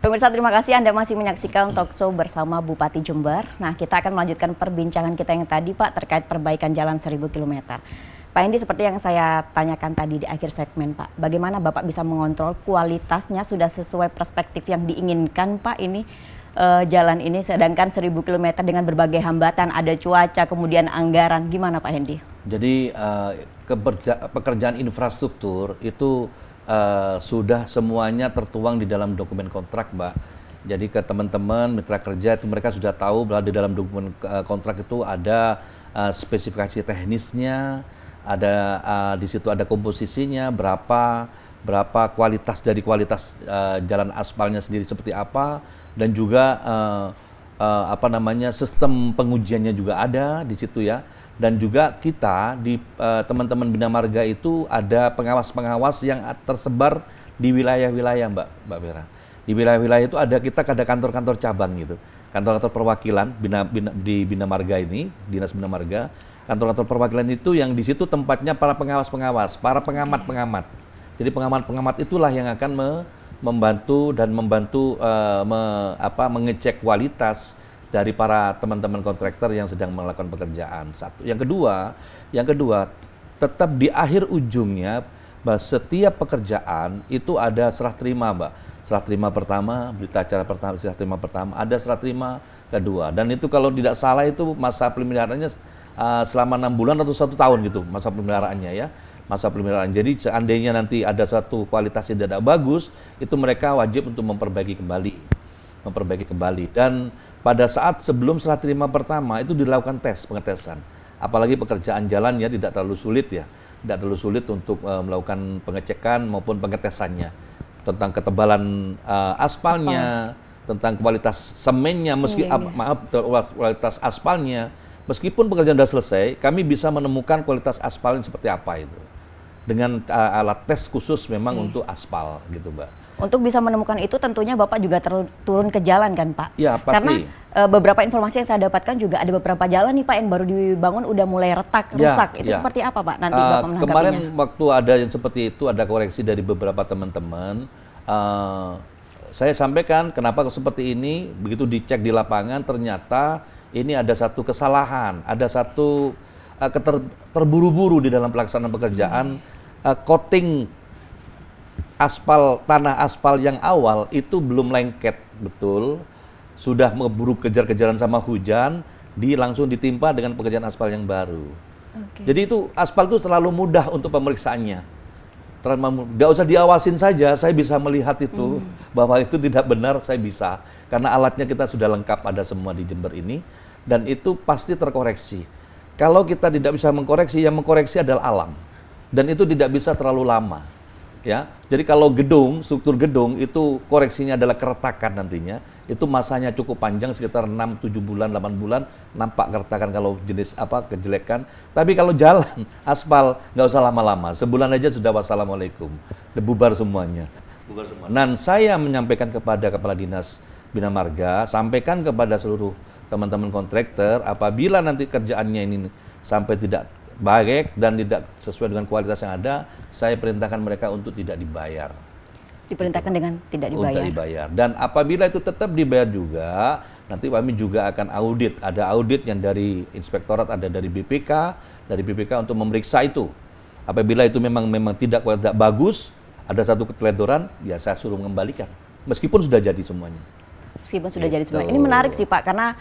Pemirsa, terima kasih Anda masih menyaksikan Talkshow bersama Bupati Jember. Nah, kita akan melanjutkan perbincangan kita yang tadi, Pak, terkait perbaikan jalan 1000 km. Pak Hendi, seperti yang saya tanyakan tadi di akhir segmen, Pak, bagaimana Bapak bisa mengontrol kualitasnya sudah sesuai perspektif yang diinginkan, Pak, ini jalan ini, sedangkan 1000 km dengan berbagai hambatan, ada cuaca, kemudian anggaran, gimana Pak Hendi? Jadi pekerjaan infrastruktur itu sudah semuanya tertuang di dalam dokumen kontrak, Mbak. Jadi ke teman-teman mitra kerja itu mereka sudah tahu bahwa di dalam dokumen kontrak itu ada spesifikasi teknisnya, ada di situ ada komposisinya, berapa kualitas dari kualitas jalan aspalnya sendiri seperti apa, dan juga sistem pengujiannya juga ada di situ ya. Dan juga kita di teman-teman Bina Marga itu ada pengawas-pengawas yang tersebar di wilayah-wilayah, Mbak Vera. Di wilayah-wilayah itu kita ada kantor-kantor cabang gitu, kantor-kantor perwakilan di Bina Marga ini, Dinas Bina Marga. Kantor-kantor perwakilan itu yang di situ tempatnya para pengawas-pengawas, para pengamat-pengamat. Jadi pengamat-pengamat itulah yang akan membantu mengecek kualitas dari para teman-teman kontraktor yang sedang melakukan pekerjaan. Satu. Yang kedua, tetap di akhir ujungnya setiap pekerjaan itu ada serah terima, Mbak. Serah terima pertama, berita acara pertama, serah terima pertama, ada serah terima kedua. Dan itu kalau tidak salah itu masa pemeliharaannya selama 6 bulan atau 1 tahun gitu, masa pemeliharaannya ya. Masa pemeliharaan. Jadi seandainya nanti ada satu kualitasnya tidak bagus, itu mereka wajib untuk memperbaiki kembali. Dan pada saat sebelum serah terima pertama itu dilakukan pengetesan. Apalagi pekerjaan jalan ya tidak terlalu sulit untuk melakukan pengecekan maupun pengetesannya tentang ketebalan aspalnya, tentang kualitas semennya, kualitas aspalnya. Meskipun pekerjaan sudah selesai, kami bisa menemukan kualitas aspalnya seperti apa itu dengan alat tes khusus memang untuk aspal gitu, Mbak. Untuk bisa menemukan itu tentunya Bapak juga turun ke jalan kan, Pak? Ya, pasti. Karena beberapa informasi yang saya dapatkan juga ada beberapa jalan nih, Pak, yang baru dibangun udah mulai retak, rusak. Itu seperti apa, Pak, nanti Bapak menanggapinya? Kemarin waktu ada yang seperti itu, ada koreksi dari beberapa teman-teman. Saya sampaikan kenapa seperti ini, begitu dicek di lapangan ternyata ini ada satu kesalahan, ada satu terburu-buru di dalam pelaksanaan pekerjaan, coating tanah aspal yang awal itu belum lengket betul, sudah memburu kejar-kejaran sama hujan, langsung ditimpa dengan pekerjaan aspal yang baru. Jadi itu aspal itu terlalu mudah untuk pemeriksaannya. Nggak usah diawasin saja, saya bisa melihat itu bahwa itu tidak benar, saya bisa karena alatnya kita sudah lengkap, ada semua di Jember ini, dan itu pasti terkoreksi. Kalau kita tidak bisa mengkoreksi, yang mengkoreksi adalah alam, dan itu tidak bisa terlalu lama. Ya, jadi kalau struktur gedung itu koreksinya adalah keretakan nantinya, itu masanya cukup panjang sekitar 6, 7 bulan, 8 bulan nampak keretakan kalau jenis kejelekan. Tapi kalau jalan aspal nggak usah lama-lama, sebulan aja sudah wassalamualaikum, bubar semuanya. Dan saya menyampaikan kepada Kepala Dinas Bina Marga, sampaikan kepada seluruh teman-teman kontraktor, apabila nanti kerjaannya ini sampai tidak baik dan tidak sesuai dengan kualitas yang ada, saya perintahkan mereka untuk tidak dibayar. Diperintahkan dengan tidak dibayar. Untuk dibayar. Dan apabila itu tetap dibayar juga, nanti kami juga akan audit. Ada audit yang dari inspektorat, ada dari BPK, untuk memeriksa itu. Apabila itu memang tidak bagus, ada satu keteledoran, ya saya suruh mengembalikan. Meskipun sudah jadi semuanya. Meskipun sudah jadi semuanya. Ini menarik sih, Pak, karena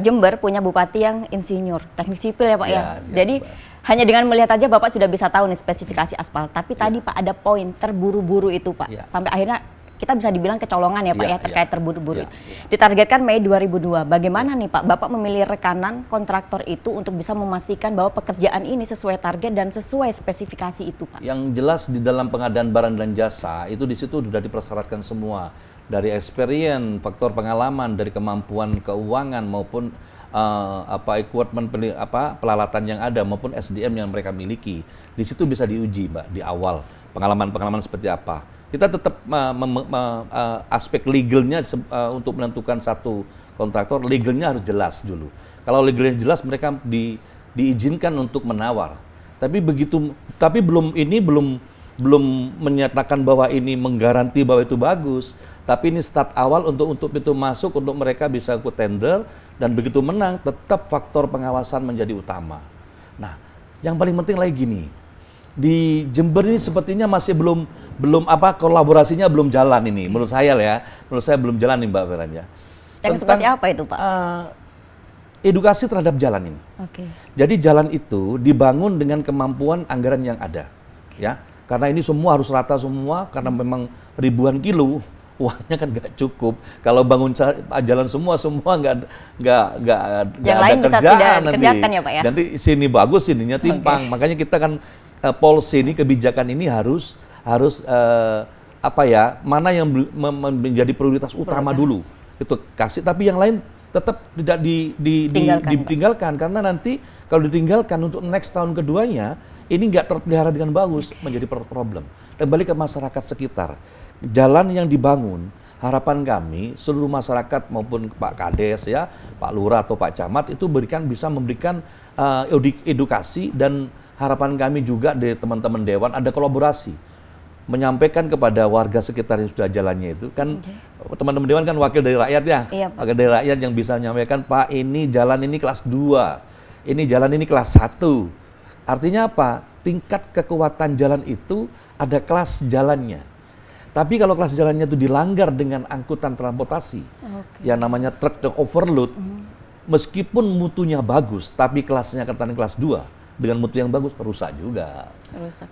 Jember punya bupati yang insinyur, teknik sipil ya, Pak ya. Jadi hanya dengan melihat aja Bapak sudah bisa tahu nih spesifikasi aspal. Tapi tadi Pak ada poin terburu-buru itu, Pak. Sampai akhirnya kita bisa dibilang kecolongan ya, Pak ya, terkait terburu-buru. Ditargetkan Mei 2002. Bagaimana nih, Pak, Bapak memilih rekanan kontraktor itu untuk bisa memastikan bahwa pekerjaan ini sesuai target dan sesuai spesifikasi itu, Pak? Yang jelas di dalam pengadaan barang dan jasa itu di situ sudah dipersyaratkan semua, dari experience, faktor pengalaman, dari kemampuan keuangan maupun equipment peralatan yang ada maupun SDM yang mereka miliki. Di situ bisa diuji, Mbak, di awal pengalaman seperti apa. Kita tetap aspek legalnya untuk menentukan satu kontraktor, legalnya harus jelas dulu. Kalau legalnya jelas, mereka diizinkan untuk menawar. Tapi belum belum menyatakan bahwa ini menggaranti bahwa itu bagus, tapi ini start awal untuk pintu masuk untuk mereka bisa ikut tender, dan begitu menang tetap faktor pengawasan menjadi utama. Nah, yang paling penting lagi gini, di Jember ini sepertinya masih belum kolaborasinya belum jalan ini, menurut saya belum jalan nih Mbak Feran ya. Yang seperti apa itu Pak? Edukasi terhadap jalan ini. Jadi jalan itu dibangun dengan kemampuan anggaran yang ada, ya. Karena ini semua harus rata semua, karena memang ribuan kilo, uangnya kan nggak cukup. Kalau bangun jalan semua nggak yang ada lain bisa kerjaan tidak nanti. dikerjakan ya Pak ya? Nanti sini bagus, sininya timpang. Makanya kita kan policy ini, kebijakan ini harus mana yang menjadi prioritas utama dulu itu kasih, tapi yang lain tetap tidak ditinggalkan, karena nanti kalau ditinggalkan untuk next tahun keduanya ini nggak terpelihara dengan bagus, menjadi problem. Dan balik ke masyarakat sekitar, jalan yang dibangun, harapan kami seluruh masyarakat maupun Pak Kades ya, Pak Lurah atau Pak Camat itu bisa memberikan edukasi, dan harapan kami juga dari teman-teman Dewan ada kolaborasi, menyampaikan kepada warga sekitar yang sudah jalannya itu kan, teman-teman Dewan kan wakil dari rakyat ya, wakil dari rakyat yang bisa menyampaikan, Pak ini jalan ini kelas 2, ini jalan ini kelas 1. Artinya apa? Tingkat kekuatan jalan itu ada kelas jalannya. Tapi kalau kelas jalannya itu dilanggar dengan angkutan transportasi, yang namanya truk yang overload, meskipun mutunya bagus, tapi kelasnya katakan kelas 2, dengan mutu yang bagus, rusak juga.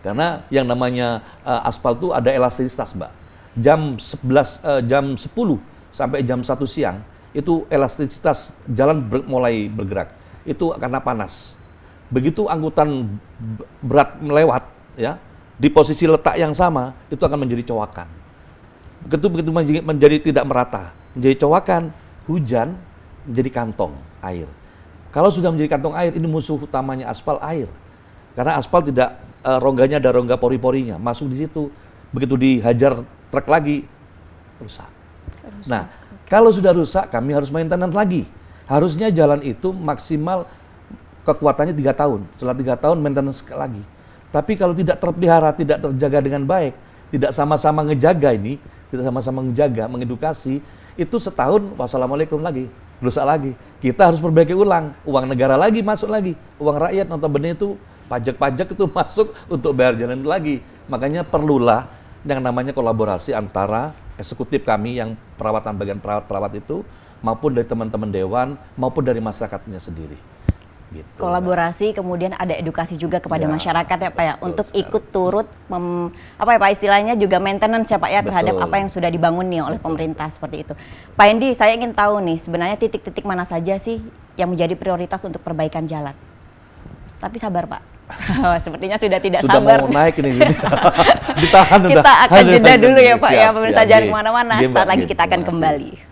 Karena yang namanya aspal itu ada elastisitas, Mbak. Jam 10 sampai jam 1 siang, itu elastisitas jalan mulai bergerak. Itu karena panas. Begitu angkutan berat melewat, ya, di posisi letak yang sama, itu akan menjadi cowakan. Begitu menjadi tidak merata, menjadi cowakan, hujan menjadi kantong air. Kalau sudah menjadi kantong air, ini musuh utamanya aspal, air. Karena aspal tidak, rongganya ada rongga pori-porinya, masuk di situ, begitu dihajar truk lagi, rusak. Nah, kalau sudah rusak, kami harus maintenance lagi. Harusnya jalan itu maksimal kekuatannya 3 tahun, setelah 3 tahun maintenance lagi. Tapi kalau tidak terpelihara, tidak terjaga dengan baik, tidak sama-sama ngejaga ini, tidak sama-sama ngejaga, mengedukasi, itu setahun, wassalamualaikum lagi, rusak lagi. Kita harus perbaiki ulang, uang negara lagi masuk lagi, uang rakyat notabene itu, pajak-pajak itu masuk untuk bayar jalan lagi. Makanya perlulah yang namanya kolaborasi antara eksekutif kami yang perawatan bagian perawat itu, maupun dari teman-teman Dewan, maupun dari masyarakatnya sendiri. Gitu, kolaborasi, kemudian ada edukasi juga kepada masyarakat ya Pak ya, untuk ikut turut apa ya Pak istilahnya juga maintenance ya Pak ya terhadap apa yang sudah dibangun nih oleh pemerintah seperti itu. Pak Hendy, saya ingin tahu nih sebenarnya titik-titik mana saja sih yang menjadi prioritas untuk perbaikan jalan. Tapi sabar Pak, sepertinya sudah tidak sudah sabar. Mau naik ini, ditahan. Kita akan jeda dulu ya Pak ya, pemirsa jangan kemana-mana. Saat lagi kita akan kembali.